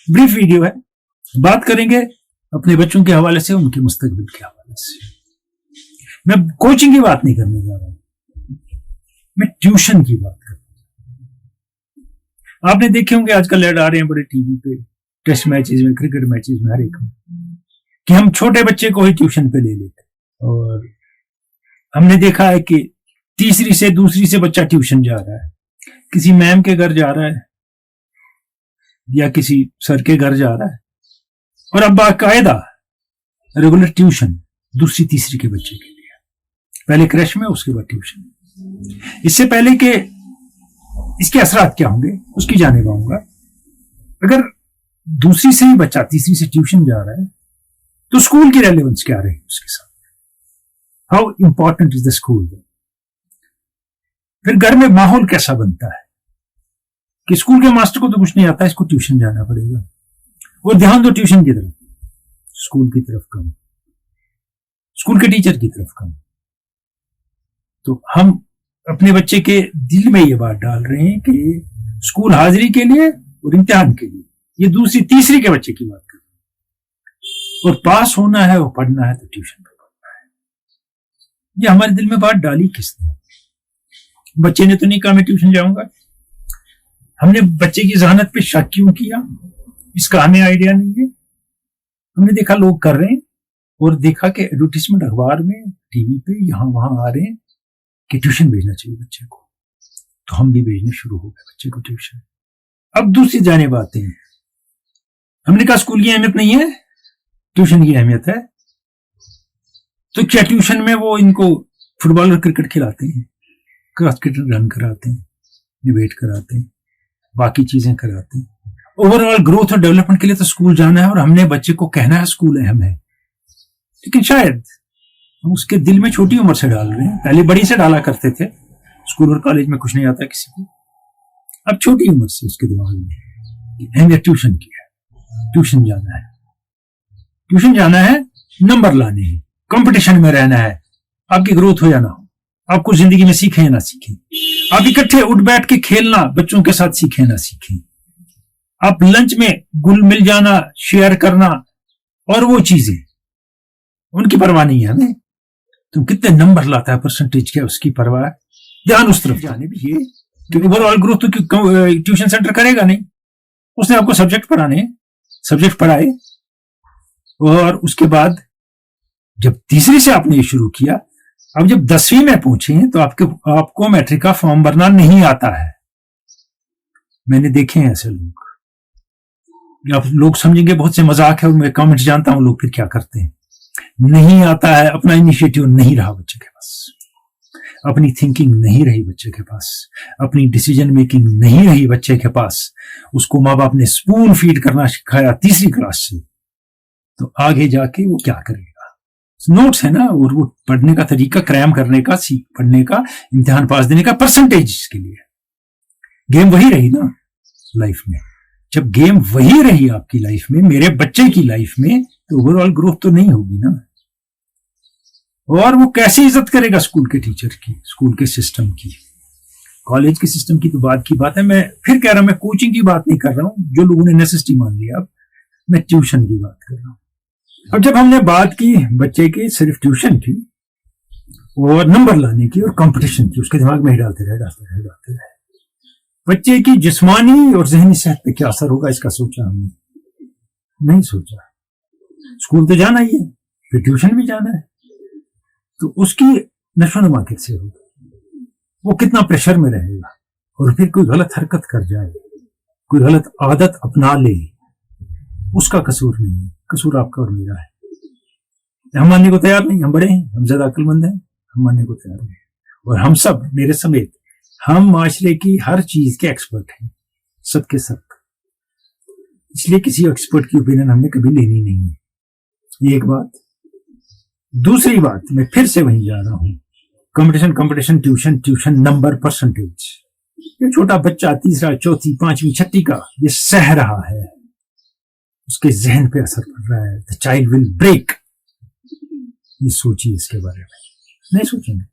Brief video है, बात करेंगे अपने बच्चों के हवाले से, उनके मुस्तकबिल के हवाले से। मैं कोचिंग की बात नहीं करने जा रहा हूं, मैं ट्यूशन की बात कर रहा हूं। आपने देखे होंगे आजकल ऐड आ रहे हैं बड़े टीवी पे, टेस्ट मैचेस में, क्रिकेट मैचेस में, हर एक में, कि हम छोटे बच्चे को ही ट्यूशन पे ले लेते। और हमने देखा है कि तीसरी से दूसरी से बच्चा ट्यूशन जा रहा है, किसी मैम के घर जा रहा है या किसी सर के घर जा रहा है, और अब बाकायदा रेगुलर ट्यूशन दूसरी तीसरी के बच्चे के लिए, पहले क्रैश में, उसके बाद ट्यूशन। इससे पहले कि इसके असरात क्या होंगे उसकी जाने पाऊंगा। अगर दूसरी से ही बच्चा तीसरी से ट्यूशन जा रहा है तो स्कूल की रेलेवेंस क्या रही उसके साथ, how important is the school. फिर घर में माहौल कैसा बनता है कि स्कूल के मास्टर को तो कुछ नहीं आता, इसको ट्यूशन जाना पड़ेगा, वो ध्यान दो ट्यूशन की तरफ, स्कूल की तरफ कम, स्कूल के टीचर की तरफ कम। तो हम अपने बच्चे के दिल में ये बात डाल रहे हैं कि स्कूल हाजिरी के लिए और इम्तिहान के लिए, ये दूसरी तीसरी के बच्चे की बात कर रहे हैं, और पास होना है और पढ़ना है तो ट्यूशन पे पढ़ना है। ये हमारे दिल में बात डाली किसने? बच्चे ने तो नहीं कहा मैं ट्यूशन जाऊंगा। हमने बच्चे की जहानत पे शक क्यों किया, इसका हमें आइडिया नहीं है। हमने देखा लोग कर रहे हैं, और देखा कि एडवर्टीजमेंट अखबार में, टीवी पे, यहां वहां आ रहे हैं कि ट्यूशन भेजना चाहिए बच्चे को, तो हम भी भेजने शुरू हो गए बच्चे को ट्यूशन। अब दूसरी जानिब आते हैं, हमने कहा स्कूल की अहमियत नहीं है, ट्यूशन की अहमियत है। तो क्या ट्यूशन में वो इनको फुटबॉल और क्रिकेट खिलाते हैं, क्रॉस क्रिकेट रन कराते हैं, डिबेट कराते हैं, बाकी चीजें कराते हैं। ओवरऑल ग्रोथ और डेवलपमेंट के लिए तो स्कूल जाना है, और हमने बच्चे को कहना है स्कूल अहम है, लेकिन शायद हम उसके दिल में छोटी उम्र से डाल रहे हैं। पहले बड़ी से डाला करते थे, स्कूल और कॉलेज में कुछ नहीं आता किसी को, अब छोटी उम्र से उसके दिमाग में अहमियत ट्यूशन की है। ट्यूशन जाना है, ट्यूशन जाना है, नंबर लाने हैं, कंपटीशन में रहना है, आपकी ग्रोथ हो या ना हो, आपको जिंदगी में सीखें या ना सीखें, आप इकट्ठे उठ बैठ के खेलना बच्चों के साथ सीखें ना सीखें, आप लंच में घुल मिल जाना, शेयर करना, और वो चीजें उनकी परवाह नहीं है हमें। तुम कितने नंबर लाता है, परसेंटेज क्या, उसकी परवाह है। ध्यान उस तरफ जाने भी ये, क्योंकि ओवरऑल ग्रोथ तो ट्यूशन सेंटर करेगा नहीं, उसने आपको सब्जेक्ट पढ़ाने, सब्जेक्ट पढ़ाए, और उसके बाद जब तीसरी से आपने ये शुरू किया, अब जब 10वीं में पहुंचे तो आपको मैट्रिक का फॉर्म भरना नहीं आता है। मैंने देखे हैं ऐसे लोग, आप लोग समझेंगे बहुत से मजाक है, और मैं कमेंट जानता हूं लोग फिर क्या करते हैं। नहीं आता है, अपना इनिशिएटिव नहीं रहा बच्चे के पास, अपनी थिंकिंग नहीं रही बच्चे के पास, अपनी डिसीजन मेकिंग नहीं रही बच्चे के पास, उसको माँ बाप ने स्पून फीड करना सिखाया तीसरी क्लास से, तो आगे जाके वो क्या करेगा। नोट्स है ना, और वो पढ़ने का तरीका, क्रैम करने का, पढ़ने का, इम्तिहान पास देने का, परसेंटेज के लिए। गेम वही रही ना लाइफ में। जब गेम वही रही आपकी लाइफ में, मेरे बच्चे की लाइफ में, तो ओवरऑल ग्रोथ तो नहीं होगी ना। और वो कैसी इज्जत करेगा स्कूल के टीचर की, स्कूल के सिस्टम की, कॉलेज के सिस्टम की तो बात की बात है। मैं फिर कह रहा हूं, मैं कोचिंग की बात नहीं कर रहा हूं, जो लोगों ने नेसेसिटी मान लिया, अब मैं ट्यूशन की बात कर रहा हूं। अब जब हमने बात की बच्चे की सिर्फ ट्यूशन की और नंबर लाने की और कंपटीशन की, उसके दिमाग में ही डालते रहे। बच्चे की जिस्मानी और ज़हनी सेहत पे क्या असर होगा, इसका सोचा हमने नहीं सोचा। स्कूल तो जाना ही है, फिर ट्यूशन भी जाना है, तो उसकी नशोनुमा कैसे होगी, वो कितना प्रेशर में रहेगा, और फिर कोई गलत हरकत कर जाए, कोई गलत आदत अपना ले, उसका कसूर नहीं है, कसूर आपका और मेरा है। हम मानने को तैयार नहीं, हम बड़े हैं, हम ज्यादा अक्लमंद हैं, हम मानने को तैयार नहीं। और हम सब, मेरे समेत, हम माशरे की हर चीज के एक्सपर्ट हैं, सबके सब। इसलिए किसी एक्सपर्ट की ओपिनियन हमने कभी लेनी नहीं है, ये एक बात। दूसरी बात, मैं फिर से वहीं जा रहा हूं, कंपटीशन, ट्यूशन, नंबर, परसेंटेज। ये छोटा बच्चा तीसरा, चौथी, पांचवी, छठी का ये सह रहा है, उसके जहन पे असर पड़ रहा है। The child will break. ये सोचिए इसके बारे में, नहीं सोचेंगे।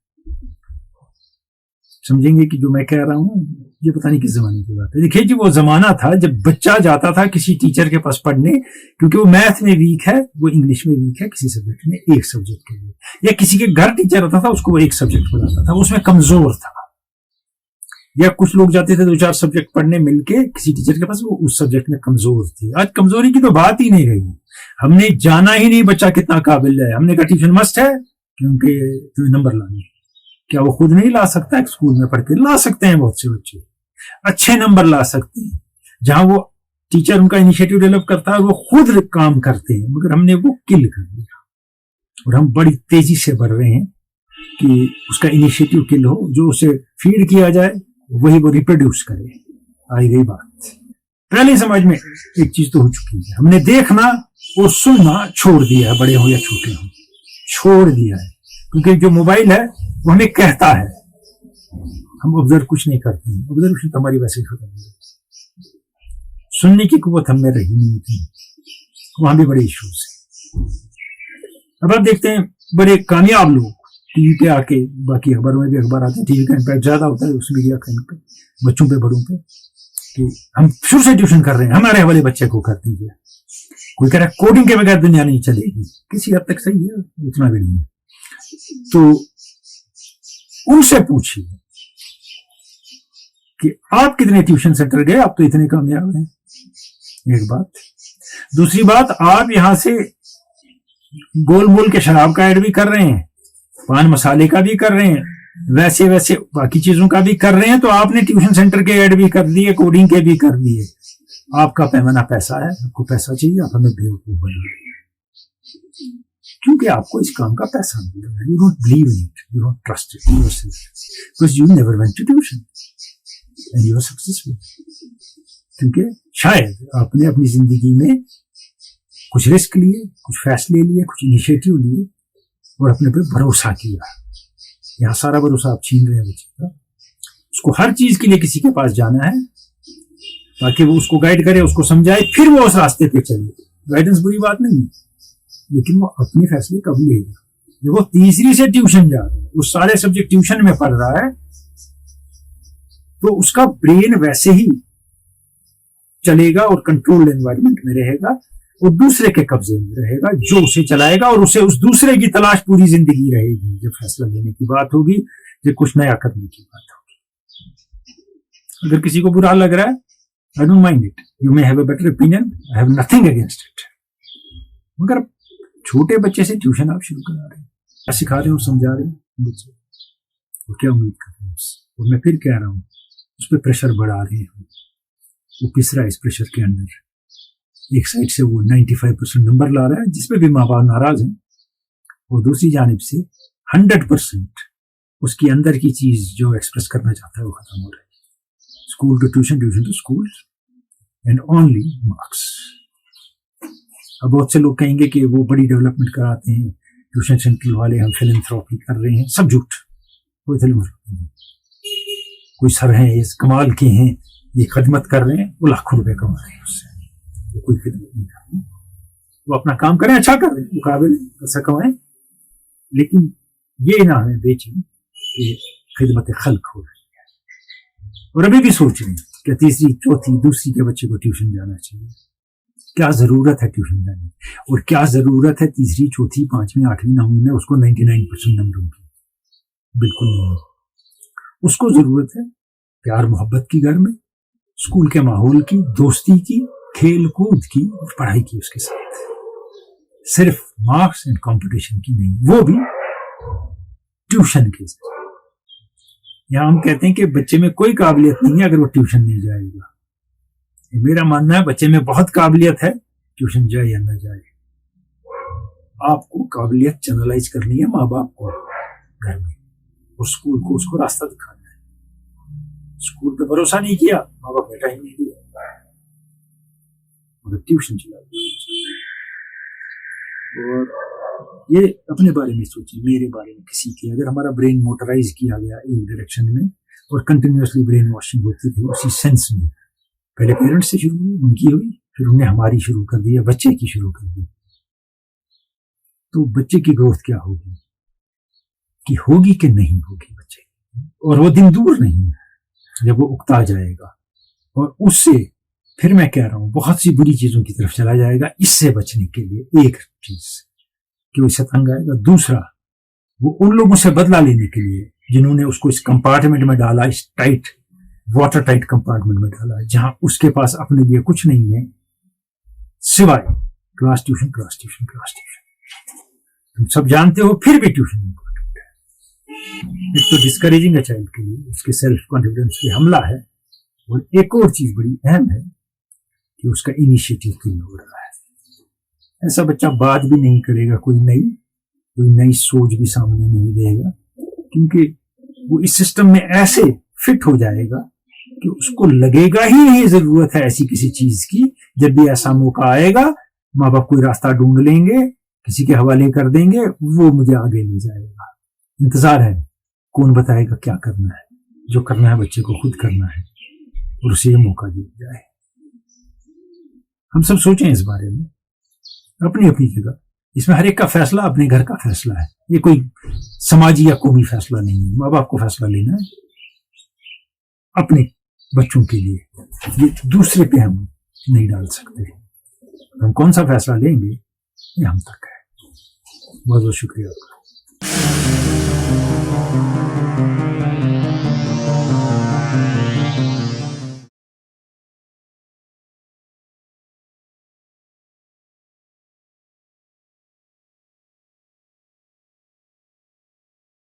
समझेंगे कि जो मैं कह रहा हूं ये पता नहीं किस जमाने की बात है। देखिए जी, वो जमाना था जब बच्चा जाता था किसी टीचर के पास पढ़ने, क्योंकि वो मैथ में वीक है, वो इंग्लिश में वीक है, किसी सब्जेक्ट में, एक सब्जेक्ट के लिए, या किसी के घर टीचर होता था उसको वो एक सब्जेक्ट पढ़ाता था, उसमें कमजोर था। या कुछ लोग जाते थे 2-4 सब्जेक्ट पढ़ने मिलके किसी टीचर के पास, वो उस सब्जेक्ट में कमजोर थे। आज कमजोरी की तो बात ही नहीं रही, हमने जाना ही नहीं बच्चा कितना काबिल है। हमने कहा ट्यूशन मस्ट है क्योंकि तुम्हें नंबर लाने। क्या वो खुद नहीं ला सकता है? स्कूल में पढ़ के ला सकते हैं, बहुत से बच्चे अच्छे नंबर ला सकते हैं, जहां वो टीचर उनका इनिशिएटिव डेवलप करता है, वो खुद काम करते हैं, मगर हमने वो किल कर दिया। और हम बड़ी तेजी से बढ़ रहे हैं कि उसका इनिशिएटिव किल हो, जो उसे फीड किया जाए वही वो रिप्रोड्यूस करे। आई गई बात। पहले समाज में एक चीज तो हो चुकी है, हमने देखना और सुनना छोड़ दिया है, बड़े हो या छोटे हो, छोड़ दिया है। क्योंकि जो मोबाइल है वो हमें कहता है, हम ऑब्जर्व कुछ नहीं करते हैं, ऑब्जर्वेशन तो हमारी वैसे ही खत्म हो गई। सुनने की कुव्वत हमें रही नहीं थी, वहां भी बड़े इश्यूज हैं। अब आप देखते हैं बड़े कामयाब लोग टीवी पे आके, बाकी अखबारों में भी अखबार आते हैं, टीवी का इम्पैक्ट ज्यादा होता है उस मीडिया का इम्पैक्ट बच्चों पे, बड़ों पे, कि हम शुरू से ट्यूशन कर रहे हैं, हमारे वाले बच्चे को कर दीजिए। कोई कह रहा है कोडिंग के बगैर दुनिया नहीं चलेगी, किसी हद तक सही है, उतना भी नहीं है। तो उनसे पूछिए कि आप कितने ट्यूशन सेंटर गए, आप तो इतने कामयाब हैं, एक बात। दूसरी बात, आप यहां से गोल मोल के शराब का ऐड भी कर रहे हैं, पान मसाले का भी कर रहे हैं, वैसे वैसे बाकी चीजों का भी कर रहे हैं, तो आपने ट्यूशन सेंटर के ऐड भी कर दिए, कोडिंग के भी कर दिए। आपका पैमाना पैसा है, आपको पैसा चाहिए, आप हमें बेवकूफ बनाए, क्योंकि आपको इस काम का पैसा मिल रहा है। You don't believe in it, you don't trust it yourself, because you never went to tuition and you are successful. क्योंकि शायद आपने अपनी जिंदगी में कुछ रिस्क लिए, कुछ फैसले लिए, कुछ इनिशिएटिव लिए और अपने पे भरोसा किया। यहाँ सारा भरोसा आप छीन रहे हैं बच्चे का। उसको हर चीज के लिए किसी के पास जाना है ताकि वो उसको गाइड करे, उसको समझाए, फिर वो उस रास्ते पे चले। गाइडेंस बुरी बात नहीं है, लेकिन वो अपने फैसले कब लेगा? जब वो तीसरी से ट्यूशन जा रहा है, उस सारे सब्जेक्ट ट्यूशन में पढ़ रहा है, तो उसका ब्रेन वैसे ही चलेगा और कंट्रोल्ड एनवायरनमेंट में रहेगा और दूसरे के कब्जे में रहेगा, जो उसे चलाएगा, और उसे उस दूसरे की तलाश पूरी जिंदगी रहेगी। जब फैसला लेने की बात होगी, जब कुछ नया करने की बात होगी। अगर किसी को बुरा लग रहा है, I don't mind it, you may have a better opinion, I have nothing against it. मगर छोटे बच्चे से ट्यूशन आप शुरू करा रहे हैं, क्या सिखा रहे हैं और समझा रहे हैं बच्चे, और क्या उम्मीद कर रहे हैं उससे? और मैं फिर कह रहा हूँ, उस पर प्रेशर बढ़ा रहे हैं, वो पिस रहा है इस प्रेशर के अंदर। एक साइड से वो 95% नंबर ला रहा है, जिसपे भी माँ बाप नाराज हैं, और दूसरी जानिब से 100% उसकी अंदर की चीज जो एक्सप्रेस करना चाहता है वो खत्म हो रहा है। School to tuition, tuition to school, and only marks. अब बहुत से लोग कहेंगे कि वो बड़ी डेवलपमेंट कराते हैं ट्यूशन सेंटर वाले, हम फिलैंथ्रोपी कर रहे हैं, सब झूठ। कोई फिलैंथ्रोपी नहीं। कोई सर हैं, ये कमाल के हैं, ये खदमत कर रहे हैं, वो लाखों रुपए कमा रहे हैं उससे, वो कोई खिदमत नहीं कर रहे। वो अपना काम करें, अच्छा कर रहे हैं, मुकाबले पैसा कमाएं, लेकिन ये ना हमें बेचें कि खिदमत खल्क हो रही है। और अभी भी सोच रहे हैं कि तीसरी, चौथी, दूसरी के बच्चे को ट्यूशन जाना चाहिए। क्या जरूरत है ट्यूशन जाने की? और क्या जरूरत है तीसरी, चौथी, पांचवी, आठवीं, नौवीं में उसको 99% नंबरों की? बिल्कुल नहीं। उसको जरूरत है प्यार मोहब्बत की, घर में, स्कूल के माहौल की, दोस्ती की, खेल कूद की और पढ़ाई की उसके साथ। सिर्फ मार्क्स एंड कंपटीशन की नहीं, वो भी ट्यूशन के साथ। यहां हम कहते हैं कि बच्चे में कोई काबिलियत नहीं है अगर वो ट्यूशन नहीं जाएगा। मेरा मानना है बच्चे में बहुत काबिलियत है, ट्यूशन जाए या ना जाए। आपको काबिलियत चैनलाइज करनी है माँ बाप को घर में, और स्कूल को उसको रास्ता दिखाना है। स्कूल पे भरोसा नहीं किया, माँ बाप ने टाइम नहीं दिया, मगर ट्यूशन चला दिया। और ये अपने बारे में सोचिए, मेरे बारे में, किसी की। अगर हमारा ब्रेन मोटराइज किया गया एक डायरेक्शन में और कंटिन्यूअसली ब्रेन वॉशिंग होती थी उसी सेंस में, पहले पेरेंट्स से शुरू हुई, उनकी हुई, फिर उन्हें हमारी शुरू कर दी, बच्चे की शुरू कर दी, तो बच्चे की ग्रोथ क्या होगी, कि होगी कि नहीं होगी बच्चे? और वो दिन दूर नहीं है जब वो उकता जाएगा और उससे फिर मैं कह रहा हूं बहुत सी बुरी चीजों की तरफ चला जाएगा। इससे बचने के लिए एक चीज कि वो तंग आएगा, दूसरा वो उन लोगों से बदला लेने के लिए जिन्होंने उसको इस कंपार्टमेंट में डाला, इस टाइट वाटर टाइट कंपार्टमेंट में डाला जहां उसके पास अपने लिए कुछ नहीं है सिवाय class tuition class tuition class tuition. तुम सब जानते हो फिर भी ट्यूशन इंपॉर्टेंट है। एक तो डिस्करेजिंग है चाइल्ड के लिए, उसके सेल्फ कॉन्फिडेंस पे हमला है, और एक और चीज बड़ी अहम है कि उसका इनिशिएटिव क्यों हो रहा है। ऐसा बच्चा बात भी नहीं करेगा, कोई नई सोच भी सामने नहीं देगा, क्योंकि वो इस सिस्टम में ऐसे फिट हो जाएगा कि उसको लगेगा ही नहीं जरूरत है ऐसी किसी चीज की। जब भी ऐसा मौका आएगा माँ बाप कोई रास्ता ढूंढ लेंगे, किसी के हवाले कर देंगे, वो मुझे आगे ले जाएगा। इंतजार है कौन बताएगा क्या करना है। जो करना है बच्चे को खुद करना है और उसे ये मौका दिया जाए। हम सब सोचें इस बारे में अपनी अपनी जगह। इसमें हर एक का फैसला अपने घर का फैसला है, ये कोई समाजी या कौमी फैसला नहीं है। माँ बाप को फैसला लेना है अपने बच्चों के लिए, ये दूसरे पे हम नहीं डाल सकते। हम कौन सा फैसला लेंगे ये हम तक है। बहुत बहुत शुक्रिया आपका।